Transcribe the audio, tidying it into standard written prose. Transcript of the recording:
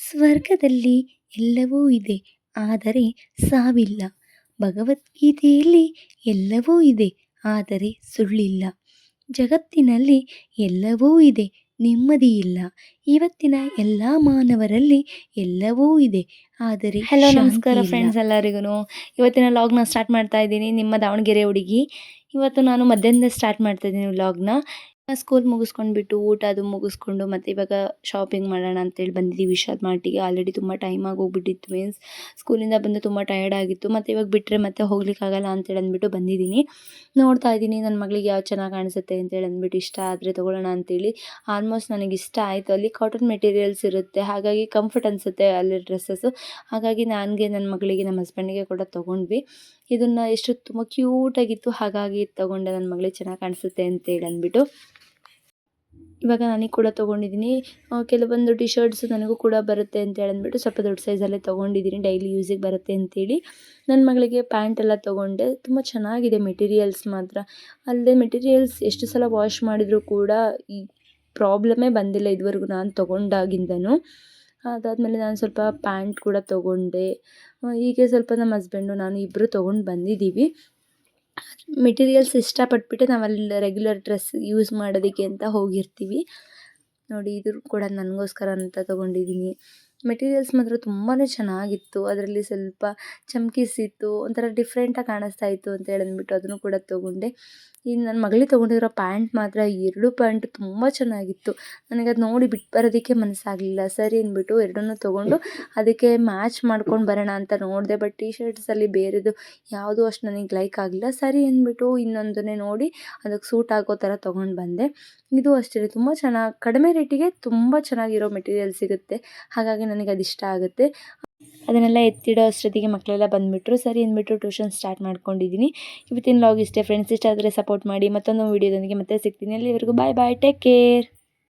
ಸ್ವರ್ಗದಲ್ಲಿ ಎಲ್ಲವೂ ಇದೆ, ಆದರೆ ಸಾವಿಲ್ಲ. ಭಗವದ್ಗೀತೆಯಲ್ಲಿ ಎಲ್ಲವೂ ಇದೆ, ಆದರೆ ಸುಳ್ಳಿಲ್ಲ. ಜಗತ್ತಿನಲ್ಲಿ ಎಲ್ಲವೂ ಇದೆ, ನೆಮ್ಮದಿಯಿಲ್ಲ. ಇವತ್ತಿನ ಎಲ್ಲ ಮಾನವರಲ್ಲಿ ಎಲ್ಲವೂ ಇದೆ, ಆದರೆ ಹಲೋ ಶಾಂತಿ ನಮಸ್ಕಾರ ಇಲ್ಲ. ಫ್ರೆಂಡ್ಸ್ ಎಲ್ಲರಿಗೂ. ಇವತ್ತಿನ ವ್ಲಾಗ್ನ ಸ್ಟಾರ್ಟ್ ಮಾಡ್ತಾ ಇದ್ದೀನಿ. ನಿಮ್ಮ ದಾವಣಗೆರೆ ಹುಡುಗಿ. ಇವತ್ತು ನಾನು ಮಧ್ಯಾಹ್ನದಿಂದ ಸ್ಟಾರ್ಟ್ ಮಾಡ್ತಾ ಇದ್ದೀನಿ ವ್ಲಾಗ್ನ. ಸ್ಕೂಲ್ ಮುಗಿಸ್ಕೊಂಡ್ಬಿಟ್ಟು ಊಟ ಅದು ಮುಗಿಸ್ಕೊಂಡು ಮತ್ತು ಇವಾಗ ಶಾಪಿಂಗ್ ಮಾಡೋಣ ಅಂತೇಳಿ ಬಂದಿದ್ದೀವಿ ವಿಶಾಲ್ ಮಾರ್ಟಿಗೆ. ಆಲ್ರೆಡಿ ತುಂಬ ಟೈಮ್ ಆಗೋಗ್ಬಿಟ್ಟಿತ್ತು, ಮೀನ್ಸ್ ಸ್ಕೂಲಿಂದ ಬಂದು ತುಂಬ ಟಯರ್ಡ್ ಆಗಿತ್ತು. ಮತ್ತು ಇವಾಗ ಬಿಟ್ಟರೆ ಮತ್ತೆ ಹೋಗ್ಲಿಕ್ಕಾಗಲ್ಲ ಅಂತೇಳಿ ಅಂದ್ಬಿಟ್ಟು ಬಂದಿದ್ದೀನಿ. ನೋಡ್ತಾ ಇದ್ದೀನಿ ನನ್ನ ಮಗಳಿಗೆ ಯಾವ್ದು ಚೆನ್ನಾಗಿ ಕಾಣಿಸುತ್ತೆ ಅಂತೇಳಿ ಅಂದ್ಬಿಟ್ಟು, ಇಷ್ಟ ಆದರೆ ತೊಗೊಳ್ಳೋಣ ಅಂತೇಳಿ. ಆಲ್ಮೋಸ್ಟ್ ನನಗೆ ಇಷ್ಟ ಆಯಿತು. ಅಲ್ಲಿ ಕಾಟನ್ ಮೆಟೀರಿಯಲ್ಸ್ ಇರುತ್ತೆ, ಹಾಗಾಗಿ ಕಂಫರ್ಟ್ ಅನಿಸುತ್ತೆ ಅಲ್ಲಿ ಡ್ರೆಸ್ಸಸ್ಸು. ಹಾಗಾಗಿ ನನಗೆ, ನನ್ನ ಮಗಳಿಗೆ, ನಮ್ಮ ಹಸ್ಬೆಂಡಿಗೆ ಕೂಡ ತೊಗೊಂಡ್ವಿ. ಇದನ್ನು ಎಷ್ಟು ತುಂಬ ಕ್ಯೂಟಾಗಿತ್ತು, ಹಾಗಾಗಿ ತೊಗೊಂಡೆ. ನನ್ನ ಮಗಳಿಗೆ ಚೆನ್ನಾಗಿ ಕಾಣಿಸುತ್ತೆ ಅಂತೇಳಿ ಅಂದ್ಬಿಟ್ಟು ಇವಾಗ ನನಗೆ ಕೂಡ ತೊಗೊಂಡಿದ್ದೀನಿ. ಕೆಲವೊಂದು ಟಿ ಶರ್ಟ್ಸ್ ನನಗೂ ಕೂಡ ಬರುತ್ತೆ ಅಂತೇಳಿ ಅಂದ್ಬಿಟ್ಟು ಸ್ವಲ್ಪ ದೊಡ್ಡ ಸೈಜಲ್ಲೇ ತೊಗೊಂಡಿದ್ದೀನಿ, ಡೈಲಿ ಯೂಸಿಗೆ ಬರುತ್ತೆ ಅಂತೇಳಿ. ನನ್ನ ಮಗಳಿಗೆ ಪ್ಯಾಂಟ್ ಎಲ್ಲ ತೊಗೊಂಡೆ. ತುಂಬ ಚೆನ್ನಾಗಿದೆ ಮೆಟೀರಿಯಲ್ಸ್ ಮಾತ್ರ. ಅಲ್ಲದೆ ಮೆಟೀರಿಯಲ್ಸ್ ಎಷ್ಟು ಸಲ ವಾಶ್ ಮಾಡಿದರೂ ಕೂಡ ಈ ಪ್ರಾಬ್ಲಮ್ಮೇ ಬಂದಿಲ್ಲ ಇದುವರೆಗೂ ನಾನು ತೊಗೊಂಡಾಗಿಂದನೂ. ಅದಾದಮೇಲೆ ನಾನು ಸ್ವಲ್ಪ ಪ್ಯಾಂಟ್ ಕೂಡ ತೊಗೊಂಡೆ. ಹೀಗೆ ಸ್ವಲ್ಪ ನಮ್ಮ ಹಸ್ಬೆಂಡು ನಾನು ಇಬ್ಬರು ತೊಗೊಂಡು ಬಂದಿದ್ದೀವಿ. ಮೆಟೀರಿಯಲ್ಸ್ ಇಷ್ಟಪಟ್ಬಿಟ್ಟು ನಾವಲ್ಲಿ ರೆಗ್ಯುಲರ್ ಡ್ರೆಸ್ ಯೂಸ್ ಮಾಡೋದಕ್ಕೆ ಅಂತ ಹೋಗಿರ್ತೀವಿ. ನೋಡಿ, ಇದು ಕೂಡ ನನಗೋಸ್ಕರ ಅಂತ ತೊಗೊಂಡಿದ್ದೀನಿ. ಮೆಟೀರಿಯಲ್ಸ್ ಮಾತ್ರ ತುಂಬಾ ಚೆನ್ನಾಗಿತ್ತು. ಅದರಲ್ಲಿ ಸ್ವಲ್ಪ ಚಮಕಿಸಿತ್ತು, ಒಂಥರ ಡಿಫ್ರೆಂಟಾಗಿ ಕಾಣಿಸ್ತಾ ಇತ್ತು ಅಂತೇಳಿ ಅಂದ್ಬಿಟ್ಟು ಅದನ್ನು ಕೂಡ ತೊಗೊಂಡೆ. ಇನ್ನು ನನ್ನ ಮಗಳಿಗೆ ತೊಗೊಂಡಿರೋ ಪ್ಯಾಂಟ್ ಮಾತ್ರ, 2 ಪ್ಯಾಂಟ್ ತುಂಬ ಚೆನ್ನಾಗಿತ್ತು. ನನಗೆ ಅದು ನೋಡಿ ಬಿಟ್ಟು ಬರೋದಕ್ಕೆ ಮನಸ್ಸಾಗಲಿಲ್ಲ. ಸರಿ ಅಂದ್ಬಿಟ್ಟು ಎರಡನ್ನೂ ತೊಗೊಂಡು ಅದಕ್ಕೆ ಮ್ಯಾಚ್ ಮಾಡ್ಕೊಂಡು ಬರೋಣ ಅಂತ ನೋಡಿದೆ. ಬಟ್ ಟಿ ಶರ್ಟ್ಸಲ್ಲಿ ಬೇರೆದು ಯಾವುದೂ ಅಷ್ಟು ನನಗೆ ಲೈಕ್ ಆಗಲಿಲ್ಲ. ಸರಿ ಅಂದ್ಬಿಟ್ಟು ಇನ್ನೊಂದನ್ನೇ ನೋಡಿ ಅದಕ್ಕೆ ಸೂಟ್ ಆಗೋ ಥರ ತೊಗೊಂಡು ಬಂದೆ. ಇದು ಅಷ್ಟೇ ತುಂಬ ಚೆನ್ನಾಗಿ, ಕಡಿಮೆ ರೇಟಿಗೆ ತುಂಬ ಚೆನ್ನಾಗಿರೋ ಮೆಟೀರಿಯಲ್ ಸಿಗುತ್ತೆ. ಹಾಗಾಗಿ ನನಗೆ ಅದು ಇಷ್ಟ ಆಗುತ್ತೆ. ಅದನ್ನೆಲ್ಲ ಎತ್ತಿಡೋ ಅಷ್ಟೊತ್ತಿಗೆ ಮಕ್ಕಳೆಲ್ಲ ಬಂದುಬಿಟ್ರು. ಸರಿ ಅಂದ್ಬಿಟ್ಟು ಟ್ಯೂಷನ್ ಸ್ಟಾರ್ಟ್ ಮಾಡ್ಕೊಂಡಿದ್ದೀನಿ. ಇವತ್ತಿನ ವ್ಲಾಗ್ ಇಷ್ಟೇ ಫ್ರೆಂಡ್ಸ್. ಇಷ್ಟ ಆದರೆ ಸಪೋರ್ಟ್ ಮಾಡಿ. ಮತ್ತೊಂದು ವೀಡಿಯೋದೊಂದಿಗೆ ಮತ್ತೆ ಸಿಗ್ತೀನಿ. ಅಲ್ಲಿವರೆಗೂ ಬಾಯ್ ಬಾಯ್, ಟೇಕ್ ಕೇರ್.